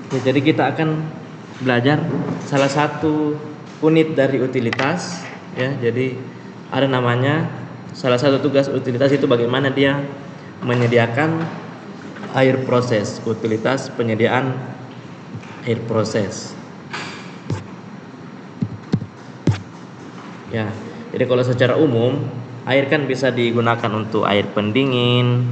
Ya, jadi kita akan belajar salah satu unit dari utilitas ya. Jadi ada namanya salah satu tugas utilitas itu bagaimana dia menyediakan air proses, utilitas penyediaan air proses. Ya, jadi kalau secara umum air kan bisa digunakan untuk air pendingin,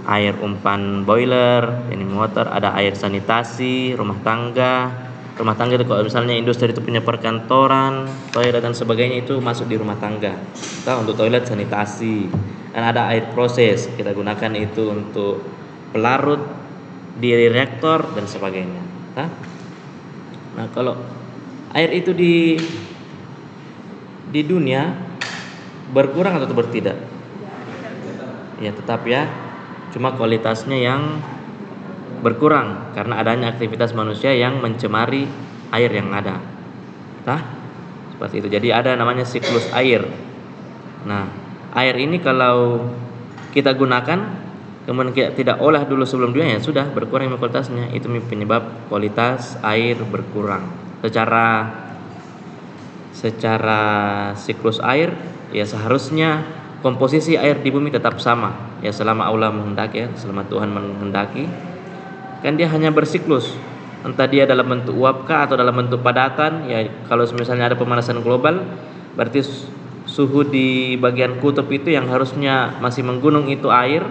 air umpan boiler, ini motor, ada air sanitasi, rumah tangga. Rumah tangga itu kalau misalnya industri itu punya perkantoran, toilet dan sebagainya itu masuk di rumah tangga. Kita untuk toilet sanitasi. Dan ada air proses, kita gunakan itu untuk pelarut di reaktor dan sebagainya. Nah, kalau air itu di dunia berkurang atau bertidak? Ya, tetap ya. Cuma kualitasnya yang berkurang karena adanya aktivitas manusia yang mencemari air yang ada. Seperti itu. Jadi ada namanya siklus air. Nah, air ini kalau kita gunakan kemudian kita tidak olah dulu sebelum dia, ya sudah berkurang kualitasnya. Itu penyebab kualitas air berkurang. Secara siklus air ya seharusnya komposisi air di bumi tetap sama ya selama Allah menghendaki, ya selama Tuhan menghendaki. Kan dia hanya bersiklus, entah dia dalam bentuk uap kah atau dalam bentuk padatan. Ya kalau misalnya ada pemanasan global, berarti suhu di bagian kutub itu yang harusnya masih menggunung itu air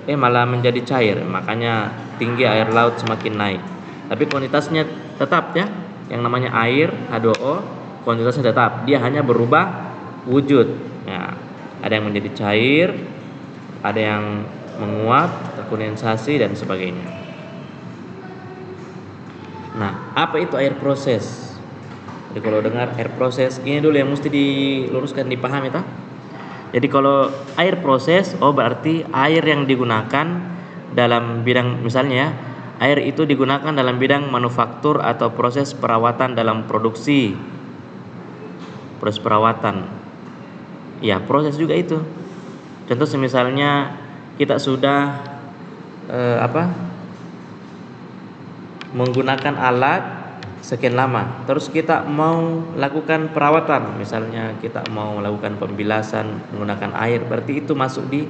malah menjadi cair, makanya tinggi air laut semakin naik. Tapi kuantitasnya tetap ya, yang namanya air H2O kuantitasnya tetap, dia hanya berubah wujud ya. Ada yang menjadi cair, ada yang menguap, terkondensasi dan sebagainya. Nah, apa itu air proses? Jadi kalau dengar air proses, ini dulu yang mesti diluruskan, dipahami tak? Jadi kalau air proses, berarti air yang digunakan dalam bidang, misalnya ya, air itu digunakan dalam bidang manufaktur atau proses perawatan dalam produksi. Proses perawatan. Ya, proses juga itu. Contoh misalnya kita sudah menggunakan alat sekian lama, terus kita mau lakukan perawatan, misalnya kita mau melakukan pembilasan menggunakan air, berarti itu masuk di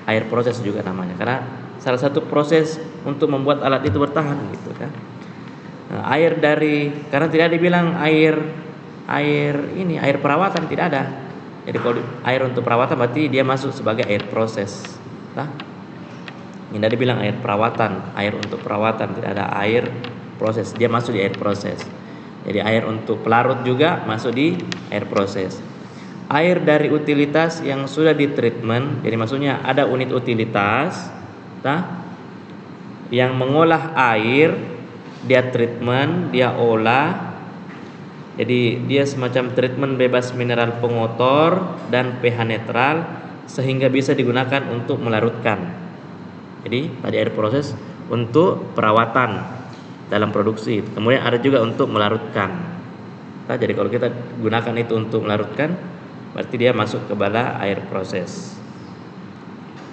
air proses juga namanya, karena salah satu proses untuk membuat alat itu bertahan gitu kan. Nah, air dari, karena tidak dibilang air perawatan, tidak ada. Jadi kalau air untuk perawatan berarti dia masuk sebagai air proses. Tidak dibilang air perawatan, air untuk perawatan, tidak ada air proses, dia masuk di air proses. Jadi air untuk pelarut juga masuk di air proses. Air dari utilitas yang sudah ditreatment, jadi maksudnya ada unit utilitas yang mengolah air, dia treatment, dia olah. Jadi dia semacam treatment bebas mineral pengotor dan pH netral sehingga bisa digunakan untuk melarutkan. Jadi tadi air proses untuk perawatan dalam produksi, kemudian ada juga untuk melarutkan. Jadi kalau kita gunakan itu untuk melarutkan, berarti dia masuk ke bala air proses.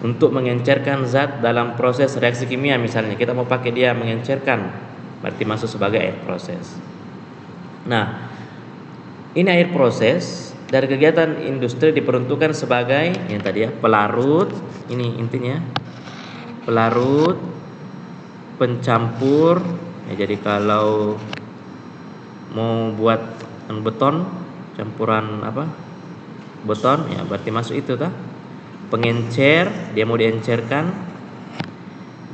Untuk mengencerkan zat dalam proses reaksi kimia, misalnya kita mau pakai dia mengencerkan, berarti masuk sebagai air proses. Nah, ini air proses dari kegiatan industri diperuntukkan sebagai yang tadi ya, pelarut, ini intinya, pelarut, pencampur. Ya, jadi kalau mau buat beton, campuran beton, ya berarti masuk itu pengencer, dia mau diencerkan,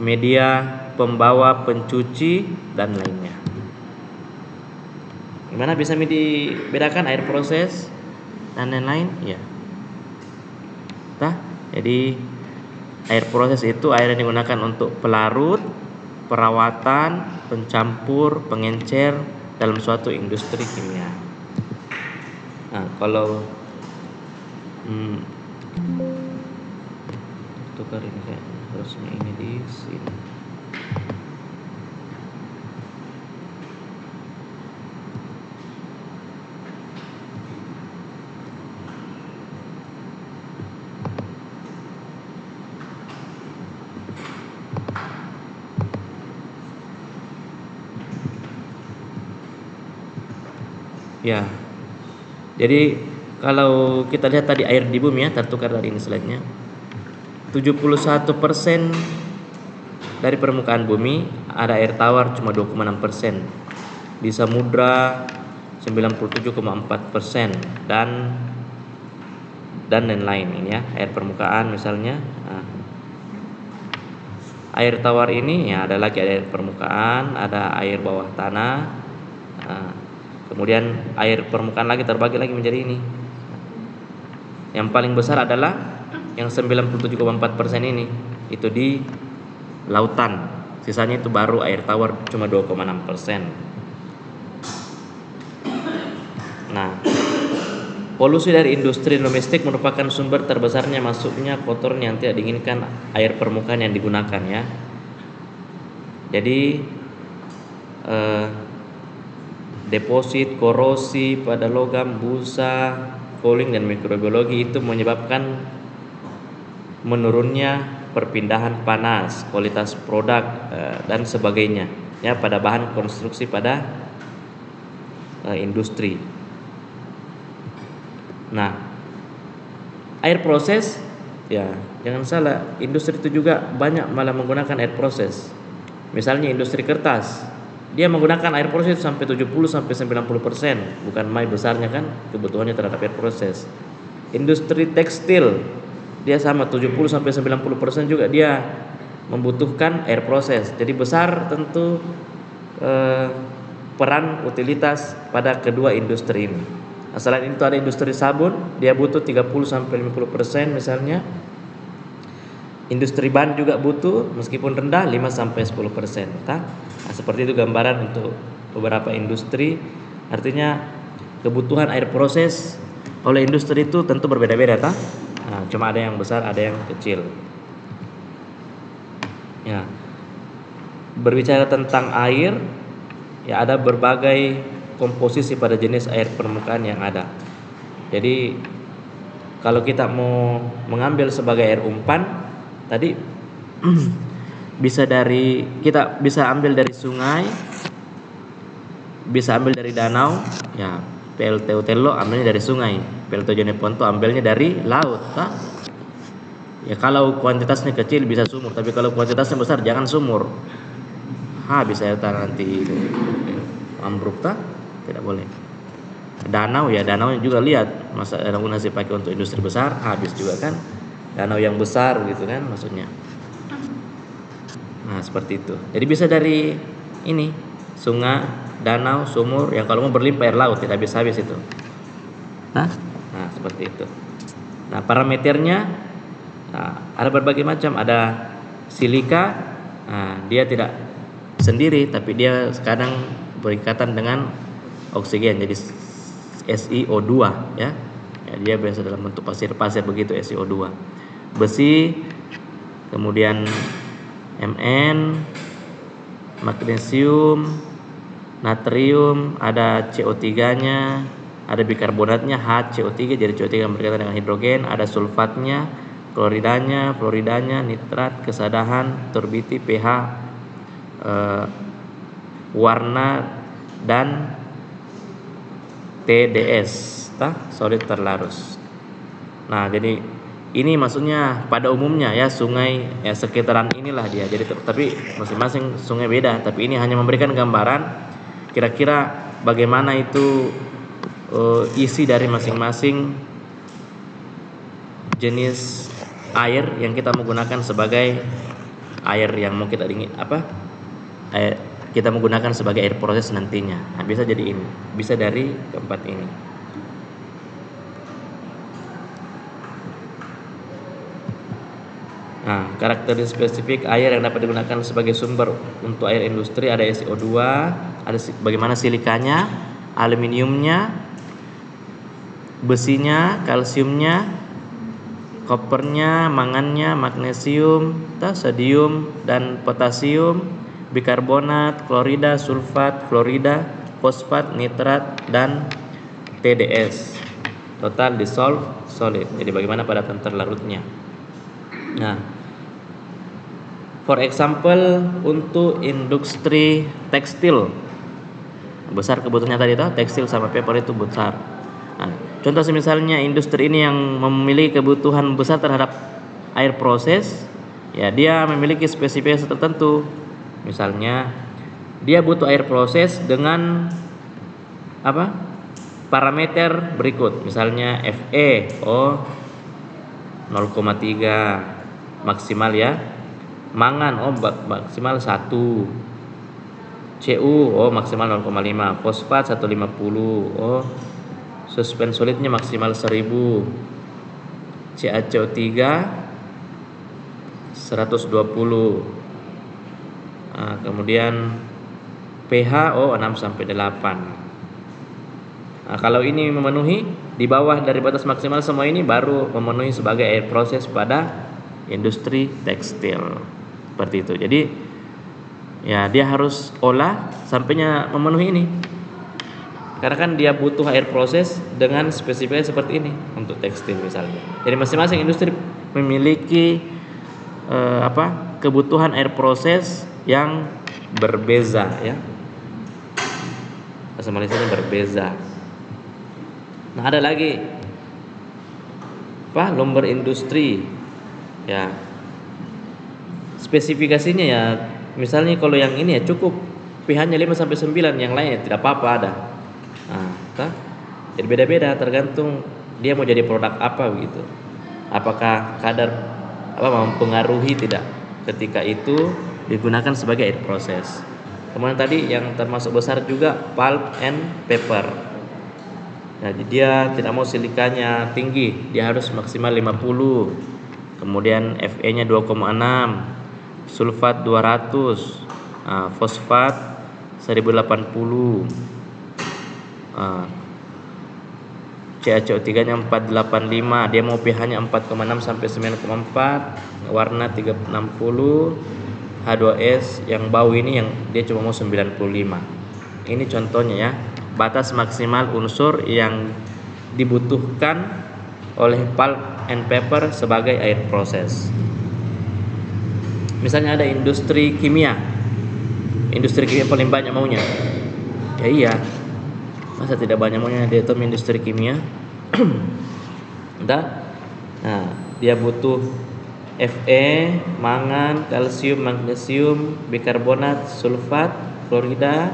media pembawa, pencuci dan lainnya. Gimana bisa dibedakan air proses dan lain-lain? Ya. Jadi air proses itu air yang digunakan untuk pelarut, perawatan, pencampur, pengencer dalam suatu industri kimia. Nah, kalau tukar ini kayak harusnya ini di sini. Ya. Jadi kalau kita lihat tadi air di bumi ya, tertukar dari ini slide-nya. 71% dari permukaan bumi ada air tawar cuma 2,6%. Di samudra 97,4% dan lain-lain ini ya, air permukaan misalnya. Nah, air tawar ini ya ada lagi air permukaan, ada air bawah tanah. Nah, kemudian air permukaan lagi terbagi lagi menjadi ini. Yang paling besar adalah yang 97,4% ini, itu di lautan. Sisanya itu baru air tawar cuma 2,6%. Nah, polusi dari industri domestik merupakan sumber terbesarnya masuknya kotoran yang tidak diinginkan air permukaan yang digunakan ya. Jadi deposit korosi pada logam, busa, cooling dan mikrobiologi itu menyebabkan menurunnya perpindahan panas, kualitas produk dan sebagainya ya pada bahan konstruksi pada industri. Nah, air proses ya jangan salah, industri itu juga banyak malah menggunakan air proses. Misalnya industri kertas, dia menggunakan air proses sampai 70-90%, bukan main besarnya kan kebutuhannya terhadap air proses. Industri tekstil dia sama 70-90% juga dia membutuhkan air proses. Jadi besar tentu peran utilitas pada kedua industri ini. Nah, selain itu ada industri sabun, dia butuh 30-50% misalnya. Industri ban juga butuh meskipun rendah 5-10%. Nah, seperti itu gambaran untuk beberapa industri. Artinya kebutuhan air proses oleh industri itu tentu berbeda-beda ta? Nah, cuma ada yang besar, ada yang kecil. Ya. Berbicara tentang air, ya ada berbagai komposisi pada jenis air permukaan yang ada. Jadi kalau kita mau mengambil sebagai air umpan tadi kita bisa ambil dari sungai, bisa ambil dari danau, ya PLT Utelo ambilnya dari sungai, PLT Jeneponto ambilnya dari laut, tak? Ya kalau kuantitasnya kecil bisa sumur, tapi kalau kuantitasnya besar jangan sumur. Bisa air tanah nanti ambruk, tak? Tidak boleh. Danau ya, danau juga lihat, masa danau nasib pakai untuk industri besar, habis juga kan. Danau yang besar gitu kan maksudnya. Nah, seperti itu. Jadi bisa dari ini, sungai, danau, sumur, yang kalau mau berlimpah air laut tidak habis-habis itu. Nah, seperti itu. Nah, parameternya ada berbagai macam, ada silika, dia tidak sendiri tapi dia kadang berikatan dengan oksigen jadi SiO2 ya. Dia biasa dalam bentuk pasir-pasir begitu SiO2. Besi, kemudian Mn, magnesium, natrium, ada CO3-nya, ada bikarbonatnya HCO3 jadi CO3 yang berkaitan dengan hidrogen, ada sulfatnya, kloridanya, fluoridanya, nitrat, kesadahan, turbiti, pH, warna dan TDS, solid terlarus. Nah, jadi ini maksudnya pada umumnya ya sungai ya sekitaran inilah dia. Jadi tapi masing-masing sungai beda, tapi ini hanya memberikan gambaran kira-kira bagaimana itu isi dari masing-masing jenis air yang kita menggunakan sebagai air yang mau kita kita menggunakan sebagai air proses nantinya. Nah, bisa jadi ini, bisa dari keempat ini. Nah, karakteristik spesifik air yang dapat digunakan sebagai sumber untuk air industri ada SiO2, ada bagaimana silikanya, aluminiumnya, besinya, kalsiumnya, kopernya, mangannya, magnesium, sodium dan potasium, bikarbonat, klorida, sulfat, fluorida, fosfat, nitrat dan TDS. Total dissolved solid. Jadi bagaimana padatan terlarutnya. Nah, for example untuk industri tekstil Besar kebutuhannya tadi itu tekstil sama paper itu besar. Nah, contoh misalnya industri ini yang memiliki kebutuhan besar terhadap air proses, ya dia memiliki spesifikasi tertentu. Misalnya dia butuh air proses dengan apa? Parameter berikut. Misalnya Fe 0,3 maksimal ya. Mangan maksimal 1. Cu maksimal 0,5. Fosfat 150. Suspend solidnya maksimal 1000. CaCO3 120. Kemudian pH 6 sampai 8. Kalau ini memenuhi di bawah dari batas maksimal semua ini baru memenuhi sebagai air proses pada industri tekstil. Seperti itu. Jadi ya dia harus olah sampainya memenuhi ini. Karena kan dia butuh air proses dengan spesifikasi seperti ini untuk tekstil misalnya. Jadi masing-masing industri memiliki kebutuhan air proses yang berbeza ya. Bahasa Malaysia berbeza. Nah, ada lagi lumber industri. Ya. Spesifikasinya ya misalnya kalau yang ini ya cukup pH-nya 5 sampai 9, yang lainnya tidak apa-apa ada. Jadi beda-beda tergantung dia mau jadi produk apa begitu. Apakah kadar mempengaruhi tidak ketika itu digunakan sebagai air proses. Kemudian tadi yang termasuk besar juga pulp and paper. Jadi dia tidak mau silikanya tinggi, dia harus maksimal 50. Kemudian Fe-nya 2,6, sulfat 200, fosfat 1080. CaCO3-nya 485, dia mau pH-nya 4,6 sampai 9,4, warna 360, H2S yang bau ini yang dia cuma mau 95. Ini contohnya ya, batas maksimal unsur yang dibutuhkan oleh pulp and paper sebagai air proses. Misalnya ada industri kimia paling banyak maunya. Ya iya. Masa tidak banyak maunya di atom industri kimia? Nah, dia butuh Fe, mangan, kalsium, magnesium, bikarbonat, sulfat, klorida,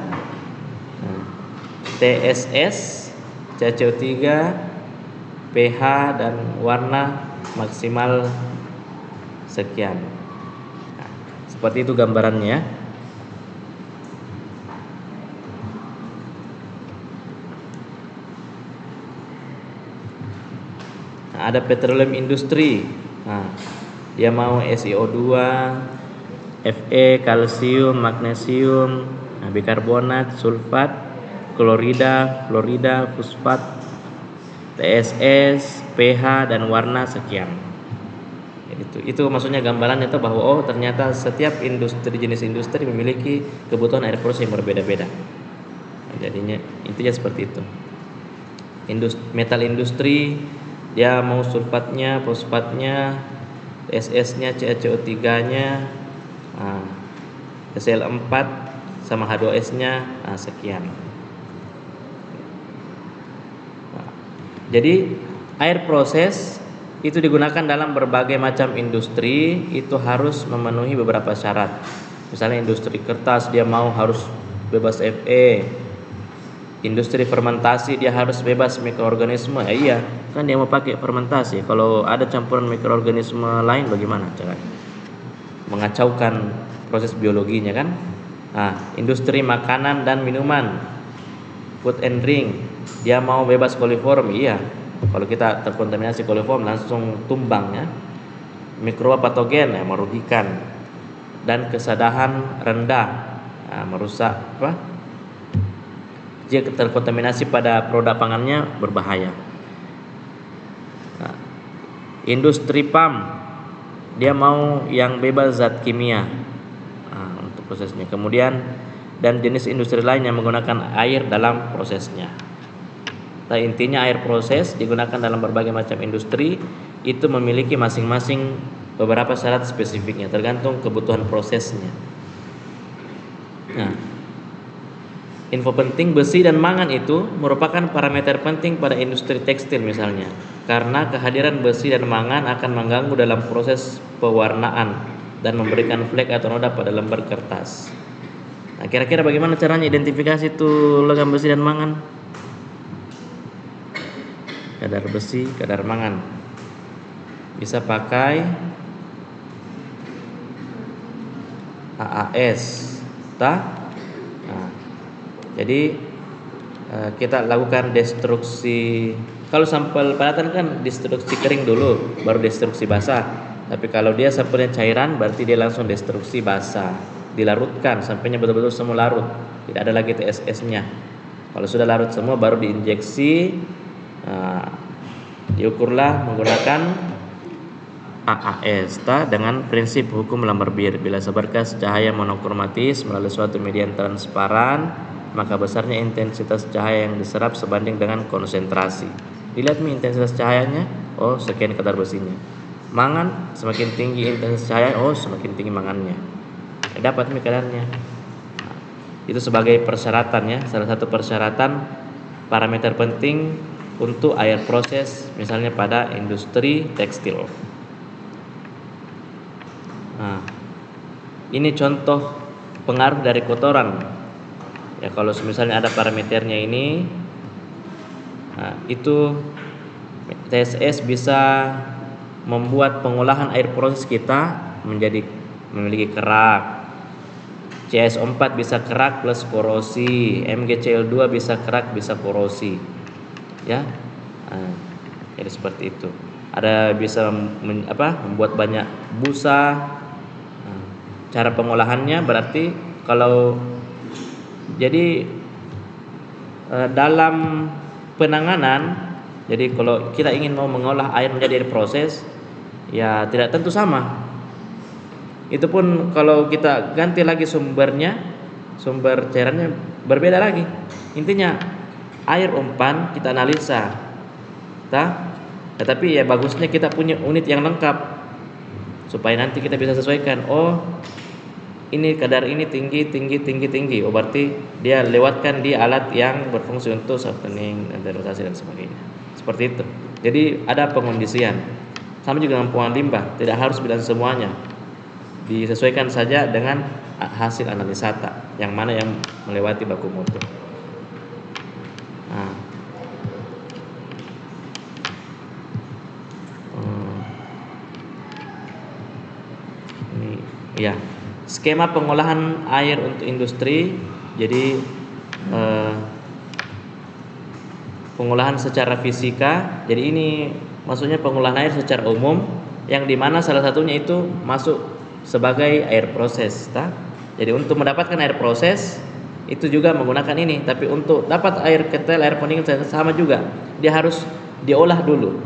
TSS, CaCO3, pH dan warna maksimal sekian. Nah, seperti itu gambarannya. Ada petroleum industri. Dia mau SiO2, Fe, kalsium, magnesium, bikarbonat, sulfat, klorida, fosfat, TSS, pH dan warna sekian. Itu maksudnya gambaran itu bahwa ternyata setiap jenis industri memiliki kebutuhan air proses yang berbeda-beda. Jadinya intinya seperti itu. Metal industri dia mau sulfatnya, fosfatnya, TSS-nya, CaCO3-nya, Cl4 sama H2S-nya sekian. Jadi air proses itu digunakan dalam berbagai macam industri, itu harus memenuhi beberapa syarat. Misalnya industri kertas dia mau harus bebas Fe. Industri fermentasi dia harus bebas mikroorganisme. Iya, kan dia mau pakai fermentasi. Kalau ada campuran mikroorganisme lain bagaimana caranya? Mengacaukan proses biologinya kan? Industri makanan dan minuman, food and drink, dia mau bebas koliform. Iya. Kalau kita terkontaminasi koliform langsung tumbang ya. Mikroba patogen merugikan dan kesadahan rendah, merusak jika terkontaminasi pada produk pangannya berbahaya. Industri PAM dia mau yang bebas zat kimia untuk prosesnya. Kemudian dan jenis industri lain yang menggunakan air dalam prosesnya. Intinya air proses digunakan dalam berbagai macam industri, itu memiliki masing-masing beberapa syarat spesifiknya tergantung kebutuhan prosesnya. Info penting, besi dan mangan itu merupakan parameter penting pada industri tekstil misalnya, karena kehadiran besi dan mangan akan mengganggu dalam proses pewarnaan dan memberikan flek atau noda pada lembar kertas. Nah, kira-kira bagaimana caranya identifikasi itu logam besi dan mangan? Kadar besi, kadar mangan. Bisa pakai AAS, Nah, jadi kita lakukan destruksi. Kalau sampel padatan kan destruksi kering dulu, baru destruksi basah. Tapi kalau dia sampelnya cairan, berarti dia langsung destruksi basah, dilarutkan sampainya betul-betul semua larut, tidak ada lagi TSS-nya. Kalau sudah larut semua, baru diinjeksi. Diukurlah menggunakan AAS dengan prinsip hukum lambar bir. Bila seberkas cahaya monokromatis melalui suatu media transparan, maka besarnya intensitas cahaya yang diserap sebanding dengan konsentrasi. Dilihat nih intensitas cahayanya, oh sekian kadar besinya. Mangan, semakin tinggi intensitas cahaya, oh semakin tinggi mangannya. Dapat nih kadarnya. Itu sebagai persyaratan ya, salah satu persyaratan parameter penting untuk air proses misalnya pada industri tekstil. Nah, ini contoh pengaruh dari kotoran. Ya kalau misalnya ada parameternya ini, itu TSS bisa membuat pengolahan air proses kita memiliki kerak. CS4 bisa kerak plus korosi, MgCl2 bisa kerak bisa korosi. Ya. Jadi seperti itu. Ada bisa membuat banyak busa. Cara pengolahannya berarti kalau jadi dalam penanganan, jadi kalau kita ingin mau mengolah air menjadi air proses, ya tidak tentu sama. Itu pun kalau kita ganti lagi sumbernya, sumber cairannya berbeda lagi. Intinya air umpan kita analisa, tetapi ya bagusnya kita punya unit yang lengkap supaya nanti kita bisa sesuaikan. Oh, ini kadar ini tinggi. Oh, berarti dia lewatkan di alat yang berfungsi untuk softening, sterilisasi dan sebagainya. Seperti itu. Jadi ada pengondisian. Sama juga dengan pembuangan limbah, tidak harus bilang semuanya. Disesuaikan saja dengan hasil analisa yang mana yang melewati baku mutu. Nah. Ini ya. Skema pengolahan air untuk industri. Jadi pengolahan secara fisika. Jadi ini maksudnya pengolahan air secara umum, yang dimana salah satunya itu masuk sebagai air proses. Jadi untuk mendapatkan air proses itu juga menggunakan ini. Tapi untuk dapat air ketel, air pendingin sama juga. Dia harus diolah dulu.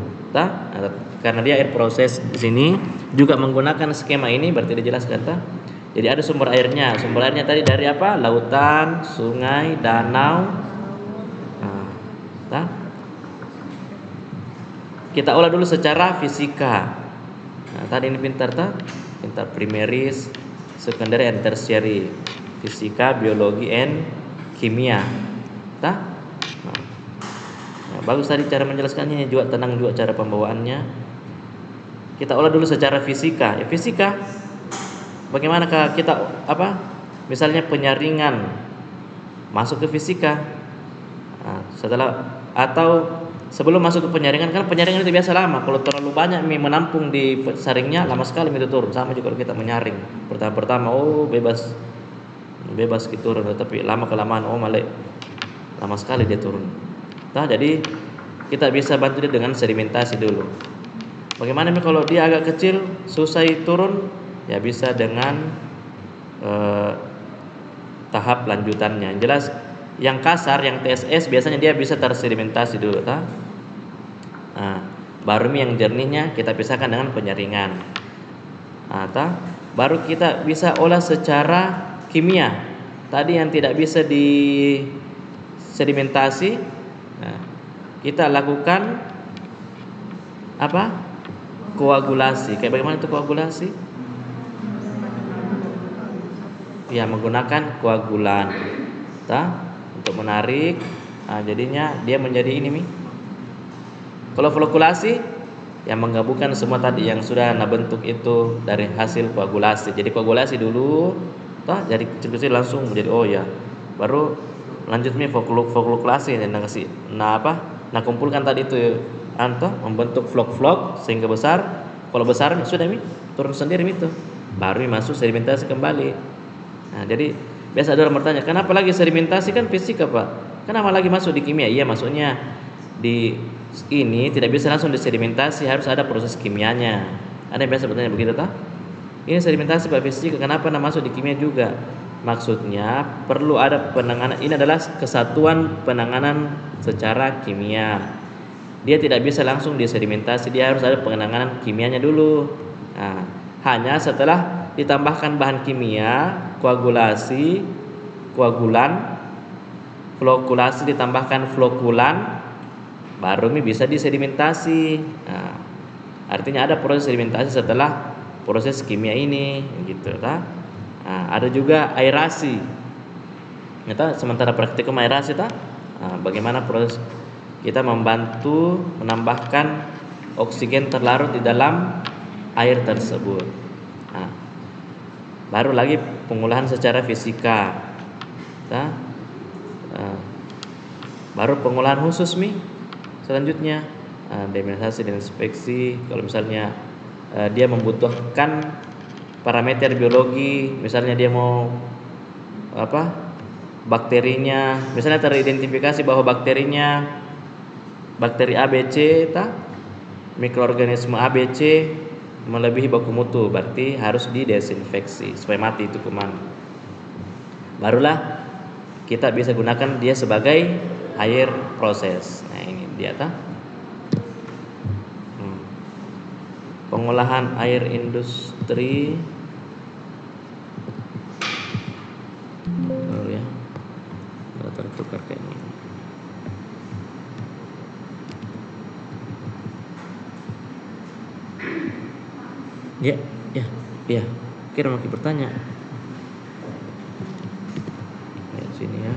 Karena dia air proses di sini juga menggunakan skema ini, berarti dijelaskan. Jadi ada sumber airnya. Sumber airnya tadi dari apa? Lautan, sungai, danau. Kita olah dulu secara fisika. Tadi ini pintar primeris, secondary and tertiary. Fisika, biologi, and kimia. Bagus tadi cara menjelaskannya, juga tenang juga cara pembawaannya. Kita olah dulu secara fisika. Ya fisika. Bagaimanakah kita misalnya penyaringan masuk ke fisika. Setelah atau sebelum masuk ke penyaringan, kan penyaringan itu biasa lama. Kalau terlalu banyak menampung di saringnya, lama sekali itu turun. Sama juga kalau kita menyaring. Pertama bebas gitu turun, tapi lama kelamaan malah lama sekali dia turun. Jadi kita bisa bantu dia dengan sedimentasi dulu. Bagaimana kalau dia agak kecil, susah turun, ya bisa dengan tahap lanjutannya. Yang jelas yang kasar, yang TSS biasanya dia bisa tersedimentasi dulu, baru yang jernihnya kita pisahkan dengan penyaringan. Baru kita bisa olah secara kimia. Tadi yang tidak bisa disedimentasi, kita lakukan koagulasi. Kayak bagaimana itu koagulasi? Ya, menggunakan koagulan. untuk menarik. Nah, jadinya dia menjadi ini Mi. Kalau flokulasi yang menggabungkan semua tadi yang sudah bentuk itu dari hasil koagulasi. Jadi koagulasi dulu, toh jadi kecil-kecil langsung menjadi ya. Baru lanjut Mi flokulasi dan kasih. Nah kumpulkan tadi itu anto membentuk vlog sehingga besar. Kalau besar sudah Mi turun sendiri Mi itu. Baru masuk sedimentasi kembali. Nah, jadi biasa ada orang bertanya, kenapa lagi sedimentasi kan fisika Pak? Kenapa lagi masuk di kimia? Iya, maksudnya di ini tidak bisa langsung disedimentasi, harus ada proses kimianya. Ada yang biasa bertanya begitu toh? Ini sedimentasi Pak fisika, kenapa masuk di kimia juga? Maksudnya perlu ada penanganan. Ini adalah kesatuan penanganan secara kimia. Dia tidak bisa langsung disedimentasi, dia harus ada penanganan kimianya dulu. Nah, hanya setelah ditambahkan bahan kimia, koagulan, flokulasi ditambahkan flokulan, baru bisa disedimentasi. Nah, artinya ada proses sedimentasi setelah proses kimia ini, gitu, Nah, ada juga aerasi. Sementara praktikum aerasi, bagaimana proses kita membantu menambahkan oksigen terlarut di dalam air tersebut. Nah, baru lagi pengolahan secara fisika. Baru pengolahan khusus Mi. Selanjutnya demineralisasi dan inspeksi. Kalau misalnya dia membutuhkan parameter biologi, misalnya dia mau bakterinya, misalnya teridentifikasi bahwa bakterinya bakteri ABC, mikroorganisme ABC melebihi baku mutu, berarti harus didesinfeksi supaya mati itu kuman. Barulah kita bisa gunakan dia sebagai air proses. Nah, ini dia pengolahan air industri. Ya, tertukar kayak ini. Ya. Kira mau bertanya. Lihat sini ya.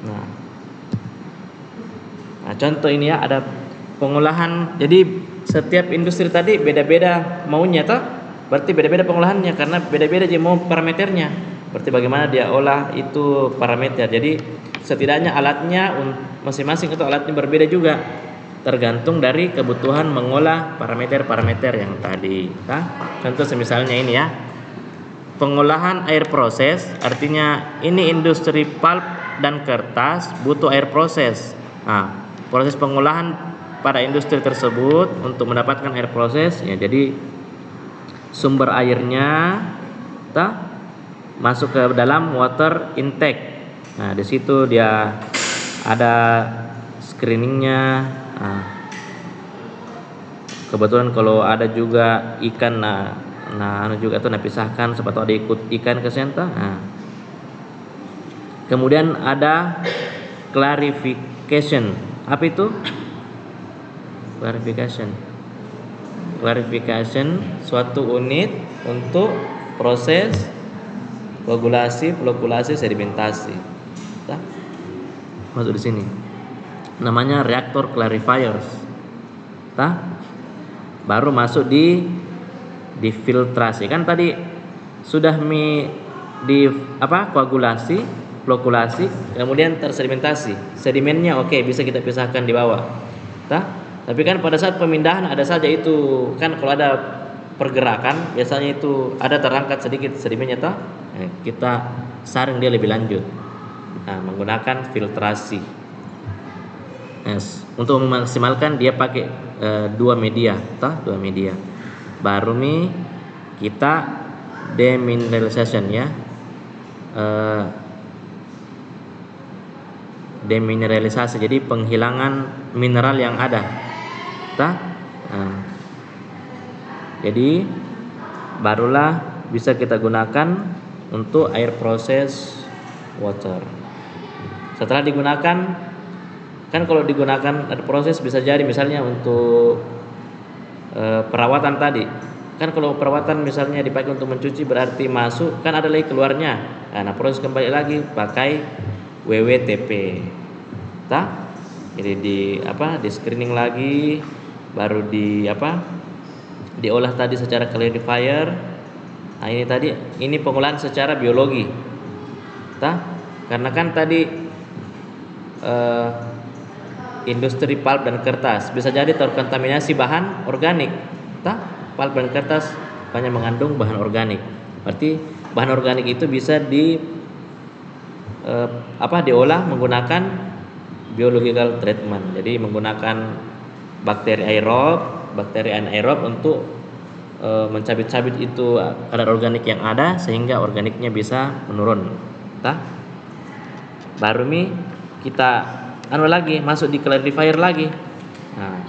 Nah, contoh ini ya, ada pengolahan. Jadi setiap industri tadi beda-beda maunya berarti beda-beda pengolahannya karena beda-beda dia mau parameternya. Berarti bagaimana dia olah itu parameter. Jadi setidaknya alatnya masing-masing itu alatnya berbeda juga, tergantung dari kebutuhan mengolah parameter-parameter yang tadi. Contoh misalnya ini ya, pengolahan air proses, artinya ini industri pulp dan kertas butuh air proses. Nah, proses pengolahan pada industri tersebut untuk mendapatkan air proses ya, jadi sumber airnya masuk ke dalam water intake. Nah, di situ dia ada screeningnya. Nah, kebetulan kalau ada juga ikan, juga tuh pisahkan sebab ada ikut ikan ke senta. Nah, kemudian ada clarification. Apa itu? Clarification suatu unit untuk proses koagulasi, flokulasi, sedimentasi. Masuk di sini. Namanya reaktor clarifiers. Baru masuk di filtrasi. Kan tadi sudah koagulasi, flokulasi, kemudian tersedimentasi. Sedimennya bisa kita pisahkan di bawah. Tapi kan pada saat pemindahan ada saja itu, kan kalau ada pergerakan biasanya itu ada terangkat sedikit sedimennya kita saring dia lebih lanjut. Menggunakan filtrasi. Untuk memaksimalkan dia pakai dua media. Baru kita demineralization ya. Demineralisasi, jadi penghilangan mineral yang ada. Jadi barulah bisa kita gunakan untuk air proses water. Setelah digunakan Kan kalau digunakan ada proses bisa jadi misalnya untuk perawatan tadi. Kan kalau perawatan misalnya dipakai untuk mencuci berarti masuk kan ada lagi keluarnya. Nah, proses kembali lagi pakai WWTP. Tah? Jadi di screening lagi baru diolah tadi secara clarifier. Nah, ini pengolahan secara biologi. Tah? Karena kan tadi industri pulp dan kertas bisa jadi terkontaminasi bahan organik. Pulp dan kertas banyak mengandung bahan organik. Berarti bahan organik itu bisa diolah menggunakan biological treatment. Jadi menggunakan bakteri anaerob untuk mencabik-cabik itu kadar organik yang ada sehingga organiknya bisa menurun. Baru kita masuk di clarifier lagi. Nah,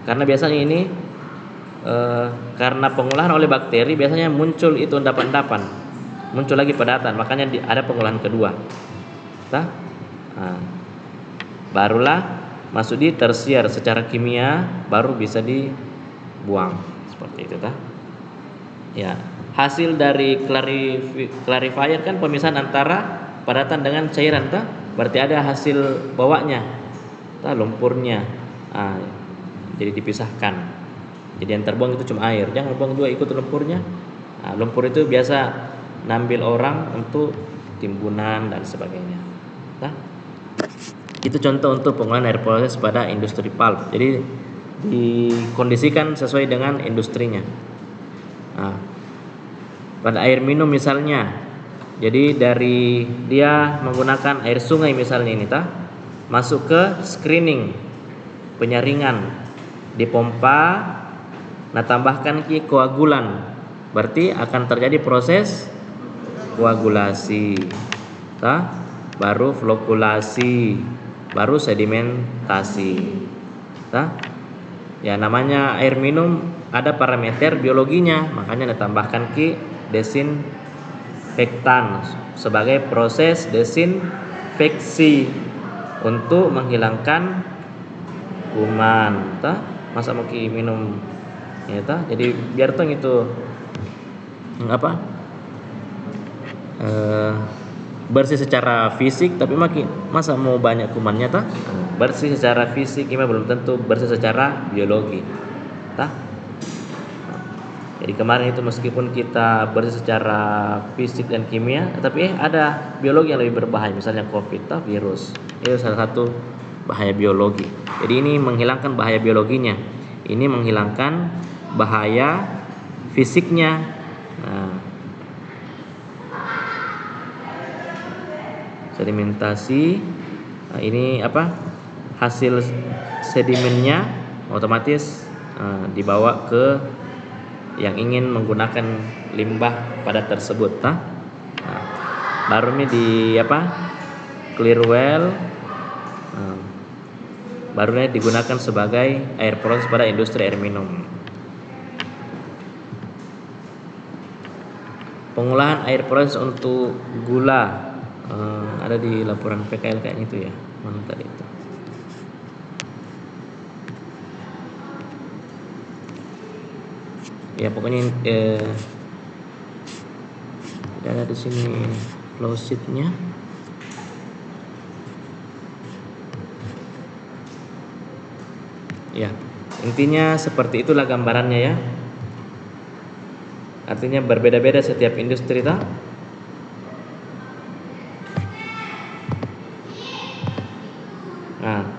karena biasanya ini karena pengolahan oleh bakteri biasanya muncul itu endapan-endapan, muncul lagi padatan, makanya ada pengolahan kedua. Nah, barulah masuk di tersier secara kimia, baru bisa dibuang seperti itu. Ya, hasil dari clarifier kan pemisahan antara padatan dengan cairan. Berarti ada hasil bawahnya, lumpurnya. Jadi dipisahkan. Jadi yang terbuang itu cuma air, jangan buang juga ikut lumpurnya. Lumpur itu biasa nambil orang untuk timbunan dan sebagainya. Itu contoh untuk pengolahan air proses pada industri pulp. Jadi dikondisikan sesuai dengan industrinya. Pada air minum misalnya, jadi dari dia menggunakan air sungai misalnya ini masuk ke screening penyaringan, dipompa, nah tambahkan koagulan, berarti akan terjadi proses koagulasi, baru flokulasi, baru sedimentasi. Ya, namanya air minum ada parameter biologinya, makanya ditambahkan desinfektan sebagai proses desinfeksi untuk menghilangkan kuman. Masa mau minum ya jadi biar itu bersih secara fisik, tapi masa mau banyak kumannya bersih secara fisik ini belum tentu bersih secara biologi. Jadi kemarin itu meskipun kita bersih secara fisik dan kimia, tapi ada biologi yang lebih berbahaya, misalnya COVID, virus. Itu salah satu bahaya biologi. Jadi ini menghilangkan bahaya biologinya, ini menghilangkan bahaya fisiknya. Sedimentasi, ini hasil sedimennya otomatis dibawa ke yang ingin menggunakan limbah pada tersebut. Baru ini clear well, barunya digunakan sebagai air proses pada industri air minum. Pengolahan air proses untuk gula, ada di laporan PKL kayaknya itu ya, mana tadi itu. Ya pokoknya tidak ada di sini flow sheet-nya. Ya, intinya seperti itulah gambarannya ya. Artinya berbeda-beda setiap industri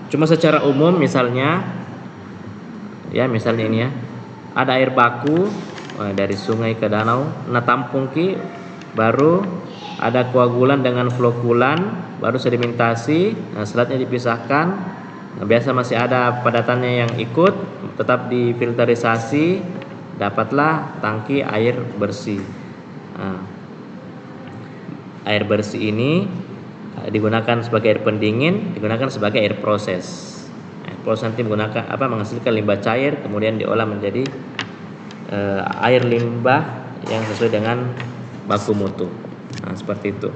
cuma secara umum misalnya ini ya. Ada air baku dari sungai ke danau, tampung baru ada koagulan dengan flokulan, baru sedimentasi, selatnya dipisahkan. Biasa masih ada padatannya yang ikut, tetap difilterisasi, dapatlah tangki air bersih. Air bersih ini digunakan sebagai air pendingin, digunakan sebagai air proses. Proses nanti menghasilkan limbah cair, kemudian diolah menjadi air limbah yang sesuai dengan baku mutu. Seperti itu.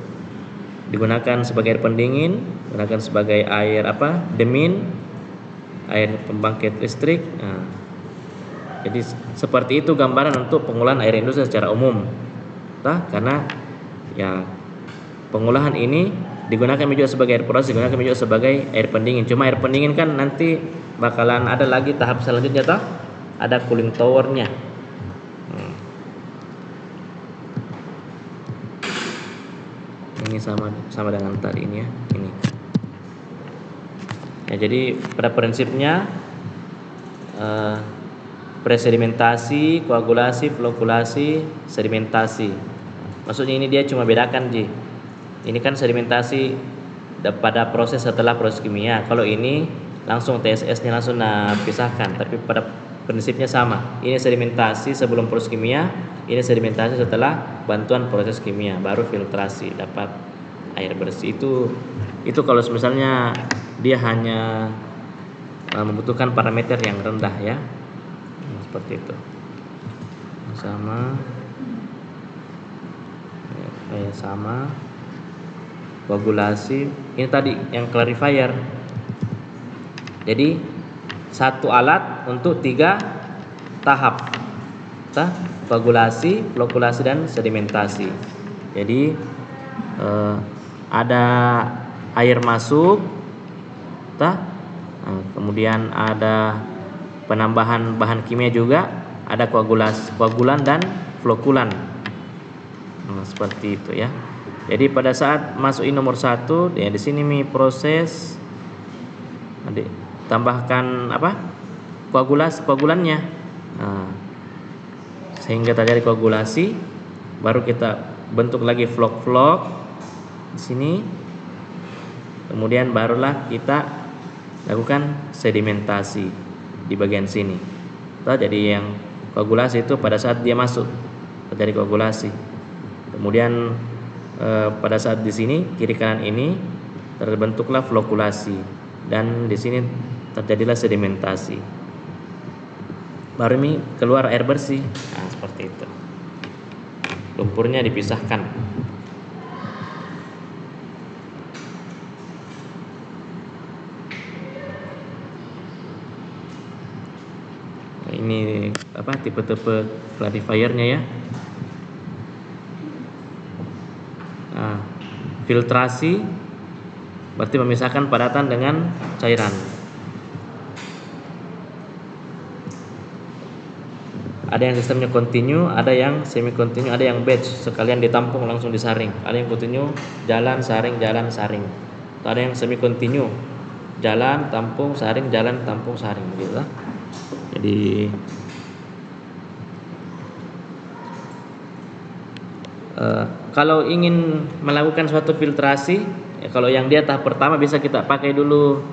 digunakan sebagai air pendingin, digunakan sebagai air demin, air pembangkit listrik. Nah, jadi seperti itu gambaran untuk pengolahan air industri secara umum. Karena ya pengolahan ini digunakan juga sebagai air proses, digunakan juga sebagai air pendingin. Cuma air pendingin kan nanti bakalan ada lagi tahap selanjutnya ada cooling towernya. Ini sama dengan tadi ini ya, ini. Ya, jadi pada prinsipnya presedimentasi, koagulasi, flokulasi, sedimentasi. Maksudnya ini dia cuma bedakan ini kan sedimentasi pada proses setelah proses kimia. Kalau ini langsung TSS-nya langsung pisahkan, tapi pada prinsipnya sama. Ini sedimentasi sebelum proses kimia, ini sedimentasi setelah bantuan proses kimia, baru filtrasi dapat air bersih. Itu kalau misalnya dia hanya membutuhkan parameter yang rendah ya. Seperti itu. Sama koagulasi. Ini tadi yang clarifier. Jadi satu alat untuk 3 tahap. Koagulasi, flokulasi dan sedimentasi. Jadi ada air masuk, kemudian ada penambahan bahan kimia juga, ada koagulan dan flokulan. Seperti itu ya. Jadi pada saat masuk nomor 1 ya, di sini proses tambahkan koagulannya. Sehingga terjadi koagulasi, baru kita bentuk lagi vlog di sini. Kemudian barulah kita lakukan sedimentasi di bagian sini. Jadi yang koagulasi itu pada saat dia masuk terjadi koagulasi. Kemudian pada saat di sini kiri kanan ini terbentuklah flokulasi, dan di sini terjadilah sedimentasi. Baru ini keluar air bersih. Nah, seperti itu. Lumpurnya dipisahkan. Nah, ini tipe-tipe clarifiernya ya. Nah, filtrasi berarti memisahkan padatan dengan cairan. Ada yang sistemnya continue, ada yang semi continue, ada yang batch, sekalian ditampung langsung disaring. Ada yang continue, jalan saring, Atau ada yang semi continue, jalan tampung saring, jalan tampung saring, gitu. Jadi kalau ingin melakukan suatu filtrasi, kalau yang dia tahap pertama bisa kita pakai dulu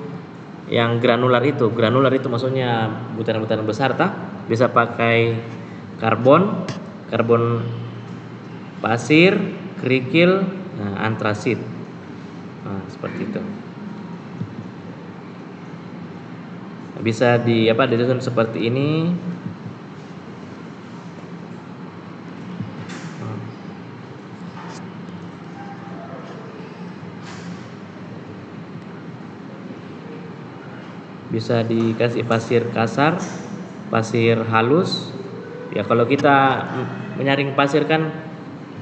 yang granular itu. Granular itu maksudnya butiran-butiran besar, bisa pakai karbon pasir, kerikil, antrasit. Seperti itu. Bisa disusun seperti ini. Bisa dikasih pasir kasar, pasir halus. Ya kalau kita menyaring pasir kan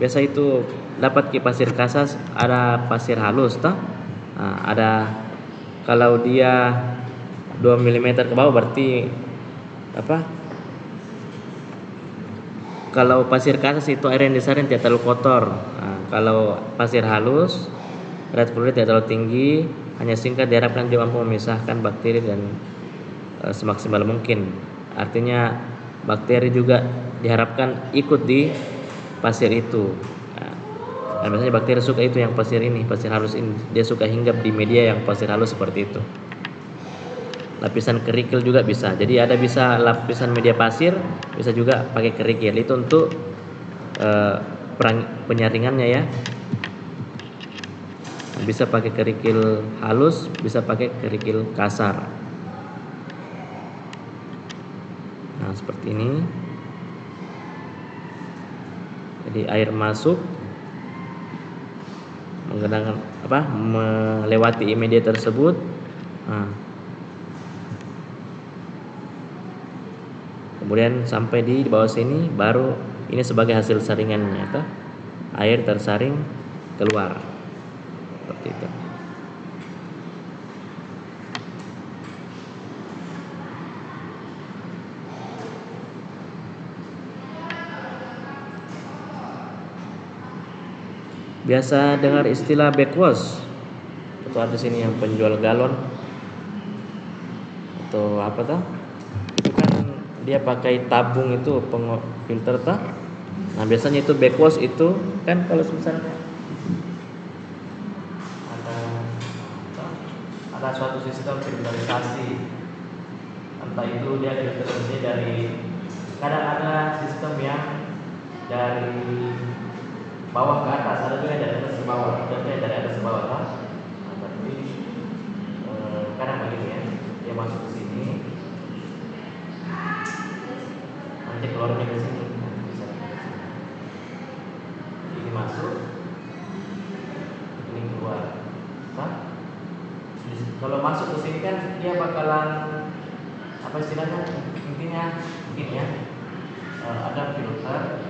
biasa itu dapat pasir kasar, ada pasir halus ada. Kalau dia 2 mm ke bawah berarti kalau pasir kasar itu air yang disaring tidak terlalu kotor. Kalau pasir halus red fluid tidak terlalu tinggi, hanya singkat, diharapkan dia mampu memisahkan bakteri dan semaksimal mungkin. Artinya bakteri juga diharapkan ikut di pasir itu. Dan biasanya bakteri suka itu yang pasir halus ini. Dia suka hinggap di media yang pasir halus seperti itu. Lapisan kerikil juga bisa. Jadi ada bisa lapisan media pasir, bisa juga pakai kerikil. Itu untuk penyaringannya ya. Bisa pakai kerikil halus, bisa pakai kerikil kasar. Nah, seperti ini. Jadi air masuk menggunakan melewati media tersebut. Nah, kemudian sampai di bawah sini baru ini sebagai hasil saringannya, air tersaring keluar seperti itu. Biasa dengar istilah backwash, atau ada sini yang penjual galon atau apa tuh? Itu kan dia pakai tabung itu filter tuh. Nah biasanya itu backwash itu kan kalau misalnya ada suatu sistem filterisasi, entah itu dia filternya dari, kadang ada sistem yang dari bawah ke atas, ada juga dari atas ke bawah, contohnya dari atas ke bawah kan? Nah, tapi kadang begini ya, dia masuk ke sini, nanti keluarnya ke sini, bisa ini masuk, ini keluar, nah, kalau masuk ke sini kan dia bakalan apa istilahnya, intinya mungkin ya, ada filter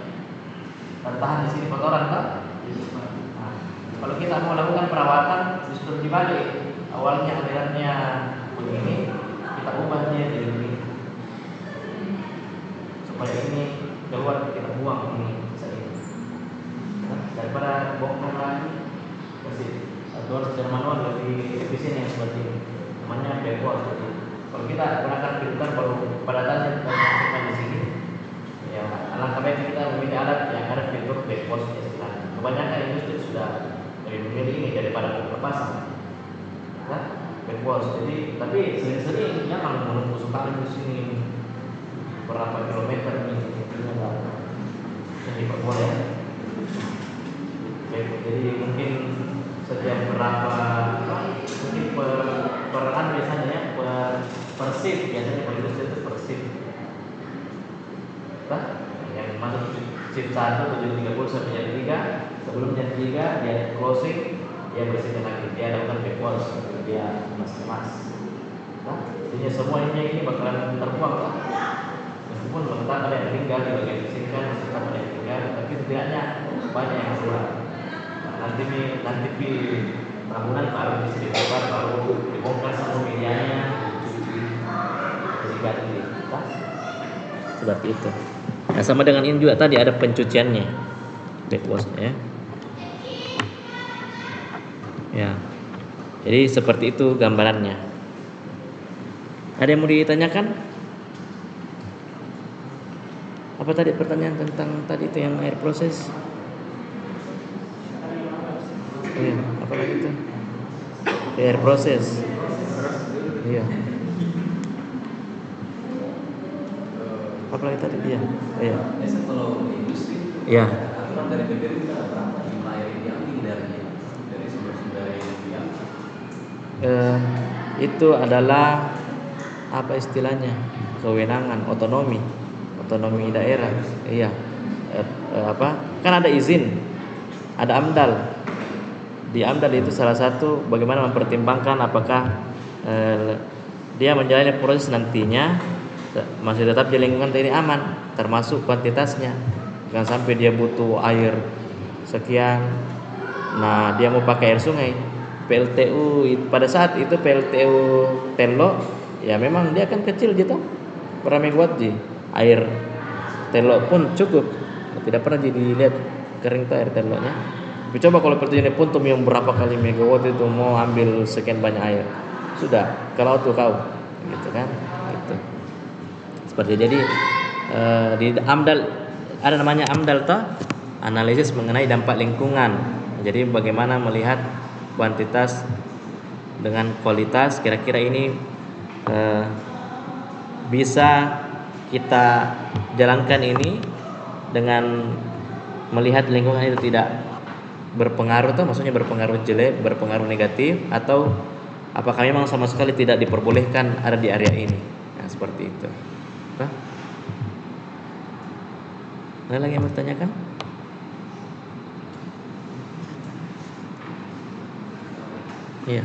tertahan di sini kotoran kan? Nah, kalau kita mau lakukan perawatan justru dibalik, awalnya alirannya begini, kita ubah dia jadi begini supaya ini keluar, kita buang ini saja. Nah, daripada bongkar lagi kasih atau secara manual lebih efisien yang seperti ini, namanya backwash. Kalau kita gunakan filter baru pada saat kita masukkan di sini, ya alangkah baiknya kita memilih alat yang ada fitur backwash istilahnya. Kebanyakan industri sudah lebih memilih ini daripada pasang, nah, backwash. Jadi tapi sering-sering jangan menunggu sekali di sini berapa kilometer ini yang diperboleh. Jadi mungkin setiap berapa, mungkin per biasanya ya, per shift biasanya per industri itu per shift. Nah, yang masuk shift 1 7.30 sampai jam 3, sebelum jam 3 dia closing, dia bersihkan lagi, dia lakukan backwash, dia kemas. Nah, jadinya semua ini bakalan terbuang kan? Meskipun tetap ada yang tinggal di bagian bersihkan, tetap ada yang tinggal, tapi setidaknya banyak yang keluar. Nah, nanti di tahunan baru bisa dibongkar, baru dibongkar semua medianya, diganti. Nah, seperti itu. Nah sama dengan ini juga tadi ada pencuciannya, backwash ya. Ya. Jadi seperti itu gambarannya. Ada yang mau ditanyakan? Apa tadi pertanyaan tentang tadi itu yang air proses? Iya, apa lagi itu? Air proses. Iya. Apa lagi tadi dia? Iya. Kalau di industri, iya. aturan dari PBB kita berapa jumlah air yang diambil dari sumber-sumber air yang diambil? Itu adalah apa istilahnya, kewenangan otonomi daerah. Iya. Kan ada izin, ada AMDAL. Di AMDAL itu salah satu bagaimana mempertimbangkan apakah dia menjalani proses nantinya masih tetap di lingkungan ini aman, termasuk kuantitasnya. Jangan sampai dia butuh air sekian, nah dia mau pakai air sungai, PLTU pada saat itu PLTU Tello ya memang dia kan kecil gitu, per megawatt ji air Tello pun cukup, tidak pernah jadi lihat kering tuh air Tellonya. Tapi coba kalau pertujuannya Puntum yang berapa kali megawatt itu mau ambil sekian banyak air, sudah kalau tuh kau gitu kan gitu. Seperti jadi di AMDAL ada namanya AMDAL toh, analisis mengenai dampak lingkungan. Jadi bagaimana melihat kuantitas dengan kualitas, kira-kira ini bisa kita jalankan ini dengan melihat lingkungan itu tidak berpengaruh tuh, maksudnya berpengaruh jelek, berpengaruh negatif, atau apakah memang sama sekali tidak diperbolehkan ada di area ini. Nah seperti itu. Ada lagi yang mau ditanyakan? Iya.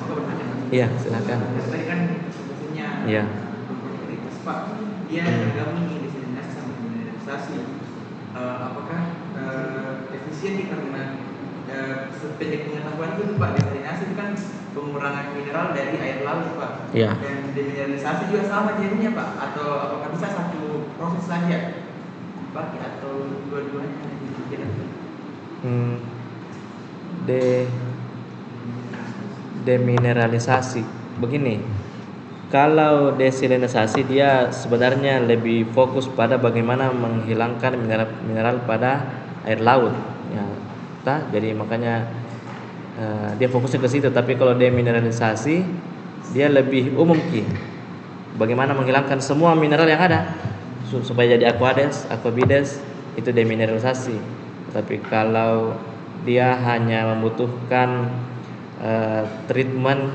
Mau bertanya Mas? Iya, silakan. Tadi kan sebetulnya Iya. propertitas Pak, dia tergabung nih desalinasi sama mineralisasi. Apakah efisien nih karena sependek pengetahuan itu Pak, desalinasi itu kan pengurangan mineral dari air laut Pak. Iya. Dan demineralisasi juga sama jadinya Pak, atau apakah bisa satu proses saja Pak, atau dua-duanya dijalankan? De demineralisasi begini, kalau desalinisasi dia sebenarnya lebih fokus pada bagaimana menghilangkan mineral pada air laut ya, jadi makanya dia fokusnya ke situ. Tapi kalau demineralisasi dia lebih umum bagaimana menghilangkan semua mineral yang ada supaya jadi aquabides itu demineralisasi. Tapi kalau dia hanya membutuhkan treatment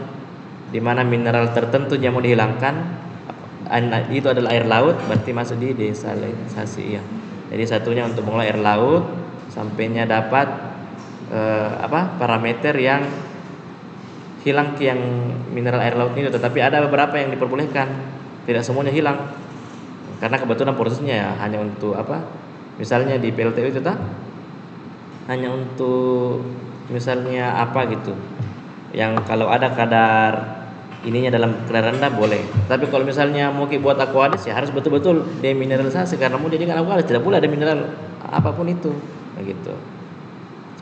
di mana mineral tertentu yang mau dihilangkan, itu adalah air laut, berarti masuk di desalinisasi ya. Jadi satunya untuk mengolah air laut sampainya dapat parameter yang hilang yang mineral air laut itu. Tetapi ada beberapa yang diperbolehkan, tidak semuanya hilang karena kebetulan prosesnya ya hanya untuk misalnya di PLTU itu hanya untuk misalnya gitu, yang kalau ada kadar ininya dalam kadar rendah boleh. Tapi kalau misalnya mau buat aquadis ya harus betul-betul demineralisasi, karena mau jadikan aquadis tidak boleh ada mineral apapun itu begitu.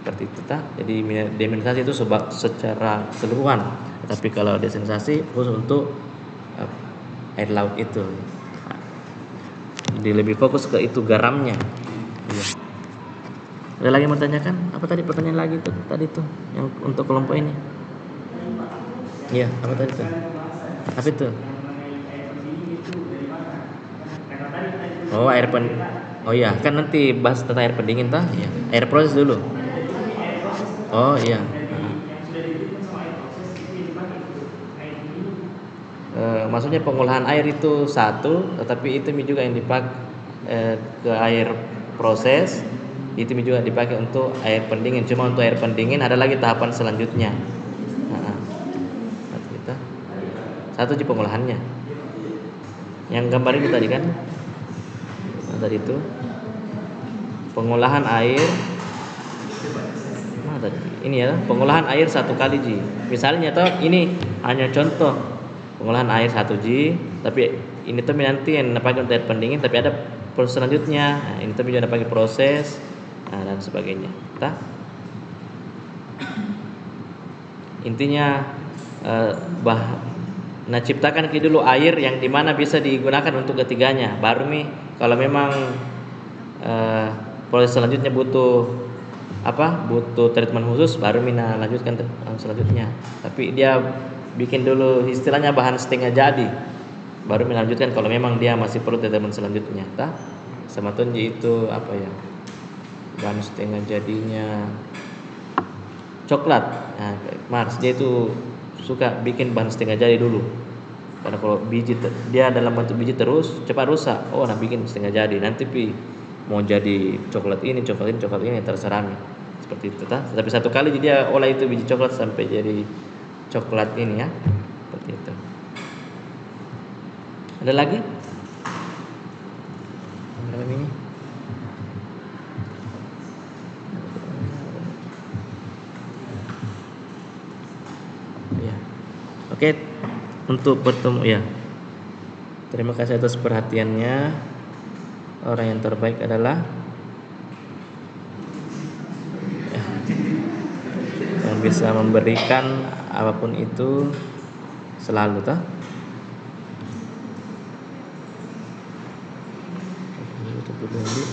Seperti itu Jadi demineralisasi itu secara keseluruhan. Tapi kalau desalinisasi khusus untuk air laut itu. Jadi lebih fokus ke itu garamnya. Iya. Ada lagi mau tanyakan? Apa tadi pertanyaan lagi tuh tadi tuh yang untuk kelompok ini? Iya, apa tadi tuh? Apa itu? Oh iya, kan nanti bahas tentang air pendingin Iya. Air proses dulu. Oh iya. Maksudnya pengolahan air itu satu, tetapi itu juga yang dipakai ke air proses, itu juga dipakai untuk air pendingin. Cuma untuk air pendingin ada lagi tahapan selanjutnya. Satu di pengolahannya. Yang gambar itu tadi kan? Tadi itu pengolahan air. Ini ya, pengolahan air 1 kali Ji. Misalnya ini hanya contoh pengolahan air 1 Ji, tapi ini nanti yang pakai untuk air pendingin, tapi ada proses selanjutnya. Ini juga pakai proses dan sebagainya. Intinya ciptakan dulu air yang dimana bisa digunakan untuk ketiganya. Baru kalau memang proses selanjutnya butuh treatment khusus, baru lanjutkan selanjutnya. Tapi dia bikin dulu istilahnya bahan setengah jadi, baru lanjutkan kalau memang dia masih perlu treatment selanjutnya. Sama itu bahan setengah jadinya coklat. Mars dia itu suka bikin bahan setengah jadi dulu, karena kalau biji dia dalam bentuk biji terus cepat rusak. Bikin setengah jadi, nanti mau jadi coklat ini terserah seperti itu Tapi 1 kali dia olah itu biji coklat sampai jadi coklat ini ya, seperti itu. Ada lagi? Ini ya. Oke, untuk bertemu ya. Terima kasih atas perhatiannya. Orang yang terbaik adalah yang bisa memberikan apapun itu selalu Tutup dulu.